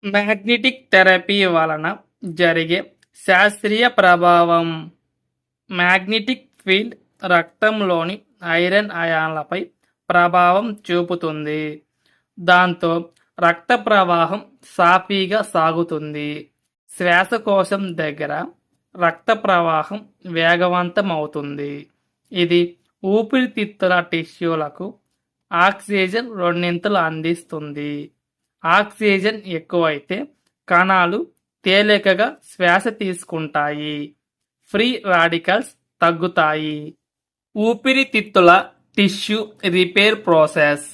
Magnetic therapy వలన జరిగే శాస్త్రీయ ప్రభావం. మ్యాగ్నెటిక్ ఫీల్డ్ రక్తంలోని ఐరన్ అయాన్లపై ప్రభావం చూపుతుంది. దాంతో రక్త ప్రవాహం సాఫీగా సాగుతుంది. శ్వాసకోశం దగ్గర రక్త ప్రవాహం వేగవంతమవుతుంది. ఇది ఊపిరితిత్తుల టిష్యూలకు ఆక్సిజన్ రెండింతలు అందిస్తుంది. ఆక్సిజన్ ఎక్కువైతే కణాలు తేలికగా శ్వాస తీసుకుంటాయి. ఫ్రీ రాడికల్స్ తగ్గుతాయి. ఊపిరితిత్తుల టిష్యూ రిపేర్ ప్రాసెస్.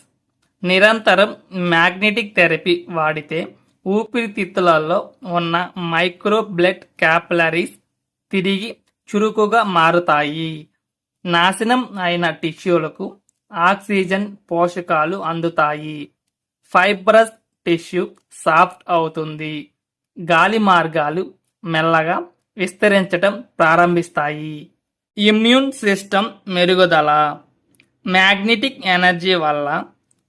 నిరంతరం మ్యాగ్నెటిక్ థెరపీ వాడితే ఊపిరితిత్తులలో ఉన్న మైక్రో బ్లడ్ క్యాపిలరీస్ తిరిగి చురుకుగా మారుతాయి. నాశనం అయిన టిష్యూలకు ఆక్సిజన్ పోషకాలు అందుతాయి. ఫైబ్రస్ టిష్యూ సాఫ్ట్ అవుతుంది. గాలి మార్గాలు మెల్లగా విస్తరించటం ప్రారంభిస్తాయి. ఇమ్యూన్ సిస్టమ్ మెరుగుదల. మ్యాగ్నెటిక్ ఎనర్జీ వల్ల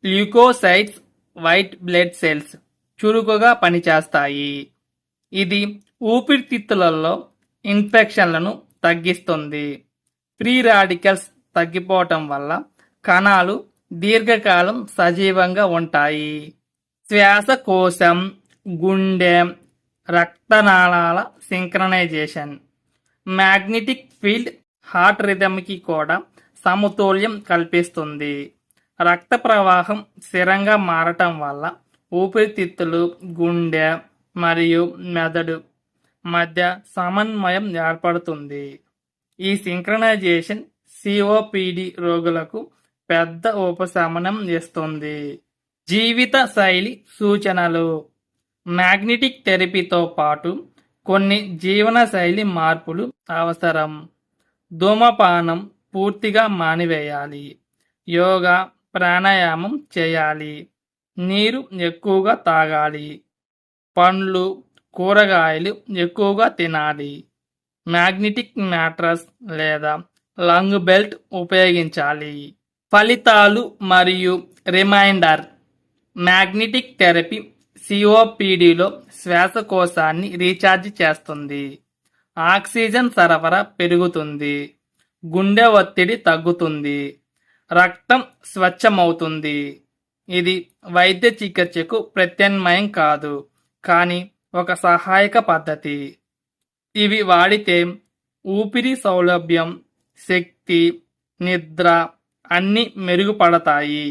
ల్యూకోసైట్స్, వైట్ బ్లడ్ సెల్స్ చురుకుగా పనిచేస్తాయి. ఇది ఊపిరితిత్తులలో ఇన్ఫెక్షన్లను తగ్గిస్తుంది. ఫ్రీ రాడికల్స్ తగ్గిపోవటం వల్ల కణాలు దీర్ఘకాలం సజీవంగా ఉంటాయి. శ్వాసకోశం, గుండె, రక్తనాళాల సింక్రనైజేషన్. మ్యాగ్నెటిక్ ఫీల్డ్ హార్ట్ రిథమ్కి కూడా సమతుల్యం కల్పిస్తుంది. రక్త ప్రవాహం స్థిరంగా మారటం వల్ల ఊపిరితిత్తులు, గుండె మరియు మెదడు మధ్య సమన్వయం ఏర్పడుతుంది. ఈ సింక్రనైజేషన్ సిఓపిడి రోగులకు పెద్ద ఉపశమనం ఇస్తుంది. జీవిత శైలి సూచనలు. మ్యాగ్నెటిక్ థెరపీతో పాటు కొన్ని జీవనశైలి మార్పులు అవసరం. ధూమపానం పూర్తిగా మానివేయాలి. యోగా, ప్రాణాయామం చేయాలి. నీరు ఎక్కువగా తాగాలి. పండ్లు, కూరగాయలు ఎక్కువగా తినాలి. మ్యాగ్నెటిక్ మ్యాట్రస్ లేదా లంగ్ బెల్ట్ ఉపయోగించాలి. ఫలితాలు మరియు రిమైండర్. మ్యాగ్నెటిక్ థెరపీ సిఓపిడిలో శ్వాసకోశాన్ని రీఛార్జ్ చేస్తుంది. ఆక్సిజన్ సరఫరా పెరుగుతుంది. గుండె ఒత్తిడి తగ్గుతుంది. రక్తం స్వచ్ఛమవుతుంది. ఇది వైద్య చికిత్సకు ప్రత్యామ్నాయం కాదు, కానీ ఒక సహాయక పద్ధతి. ఇవి వాడితే ఊపిరి సౌలభ్యం, శక్తి, నిద్ర అన్నీ మెరుగుపడతాయి.